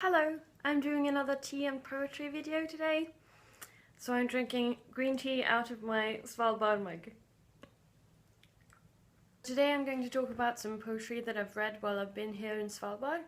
Hello, I'm doing another tea and poetry video today. So I'm drinking green tea out of my Svalbard mug. Today I'm going to talk about some poetry that I've read while I've been here in Svalbard.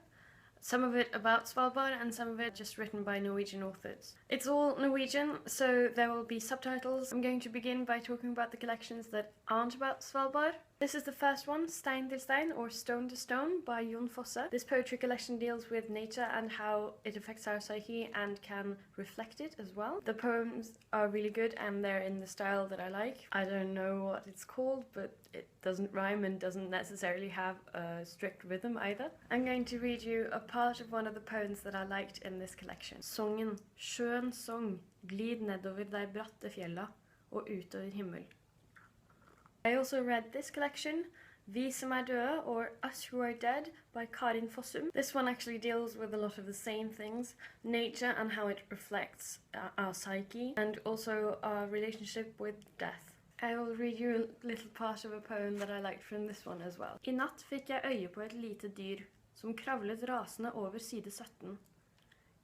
Some of it about Svalbard and some of it just written by Norwegian authors. It's all Norwegian, so there will be subtitles. I'm going to begin by talking about the collections that aren't about Svalbard. This is the first one, Stein til Stein, or Stone to Stone, by Jon Fosse. This poetry collection deals with nature and how it affects our psyche and can reflect it as well. The poems are really good and they're in the style that I like. I don't know what it's called, but it doesn't rhyme and doesn't necessarily have a strict rhythm either. I'm going to read you a part of one of the poems that I liked in this collection. Songen, skjønn song, glid nedover de bratte fjella og utover himmel. I also read this collection, Vi som døde, or Us Who Are Dead, by Karin Fossum. This one actually deals with a lot of the same things, nature and how it reflects our psyche, and also our relationship with death. I will read you a little part of a poem that I liked from this one as well. I natt fikk jeg øye på et lite dyr, som kravlet rasende over side 17.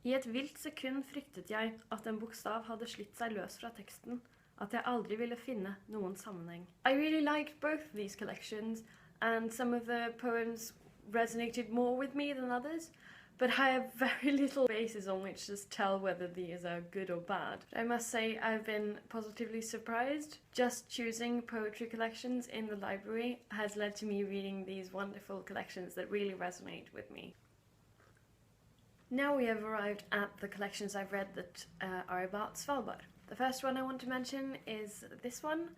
I et vilt sekund fryktet jeg at en bokstav hadde slitt seg løs fra teksten, at jeg aldri ville finne noen sammenheng. I really liked both of these collections, and some of the poems resonated more with me than others, but I have very little basis on which to tell whether these are good or bad. I must say I've been positively surprised. Just choosing poetry collections in the library has led to me reading these wonderful collections that really resonate with me. Now we have arrived at the collections I've read that are about Svalbard. The first one I want to mention is this one,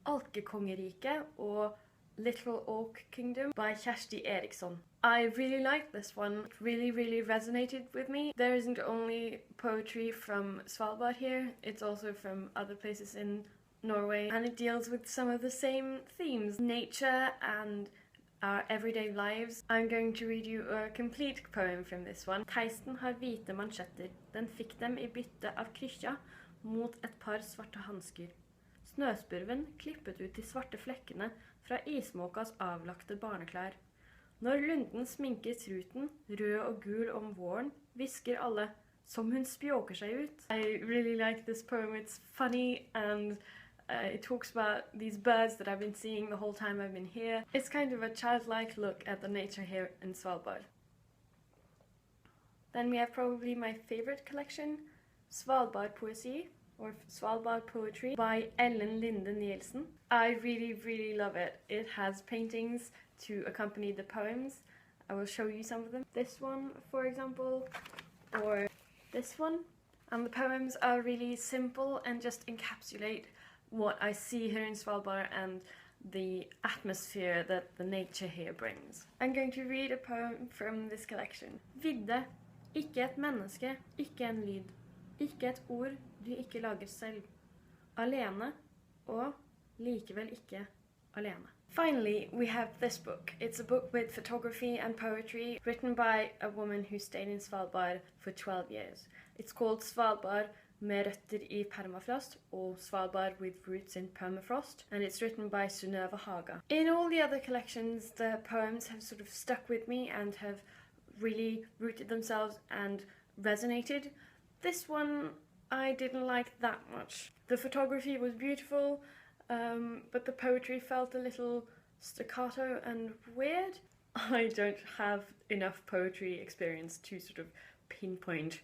Alkekongeriket, or Little Oak Kingdom, by Kjersti Eriksson. I really liked this one. It really resonated with me. There isn't only poetry from Svalbard here, it's also from other places in Norway, and it deals with some of the same themes, nature and our everyday lives. I'm going to read you a complete poem from this one. Teisten har hvite mansjetter, den fikk dem I bytte av krykkja mot et par svarte hansker. Snøspurven klippet ut de svarte flekkene fra ismåkas avlagte barneklær. Når lunden sminker truten, rød og gul om våren, visker alle, som hun spjåker seg ut. I really like this poem. It's funny and it talks about these birds that I've been seeing the whole time I've been here. It's kind of a childlike look at the nature here in Svalbard. Then we have probably my favorite collection, Svalbard Poesi, or Svalbard Poetry, by Ellen Linde Nielsen. I really love it. It has paintings to accompany the poems. I will show you some of them. This one, for example, or this one. And the poems are really simple and just encapsulate what I see here in Svalbard and the atmosphere that the nature here brings. I'm going to read a poem from this collection. Vidde, ikke et menneske, ikke en lyd. Ikke et ord du ikke lager selv. Alene, og likevel ikke alene. Finally, we have this book. It's a book with photography and poetry written by a woman who stayed in Svalbard for 12 years. It's called Svalbard med røtter I permafrost, or Svalbard with roots in permafrost, and it's written by Sunniva Haga. In all the other collections, the poems have sort of stuck with me and have really rooted themselves and resonated. This one I didn't like that much. The photography was beautiful, but the poetry felt a little staccato and weird. I don't have enough poetry experience to sort of pinpoint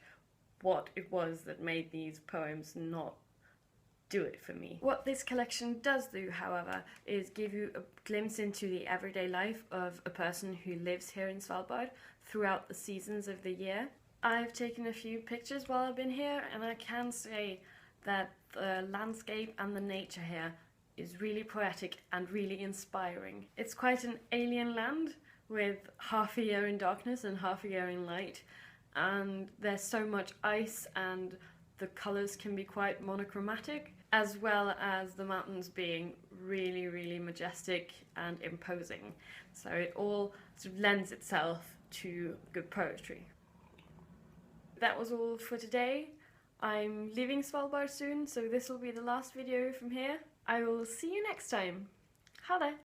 what it was that made these poems not do it for me. What this collection does do, however, is give you a glimpse into the everyday life of a person who lives here in Svalbard throughout the seasons of the year. I've taken a few pictures while I've been here, and I can say that the landscape and the nature here is really poetic and really inspiring. It's quite an alien land with half a year in darkness and half a year in light, and there's so much ice and the colours can be quite monochromatic, as well as the mountains being really majestic and imposing. So it all sort of lends itself to good poetry. That was all for today. I'm leaving Svalbard soon, so this will be the last video from here. I will see you next time. Ha det!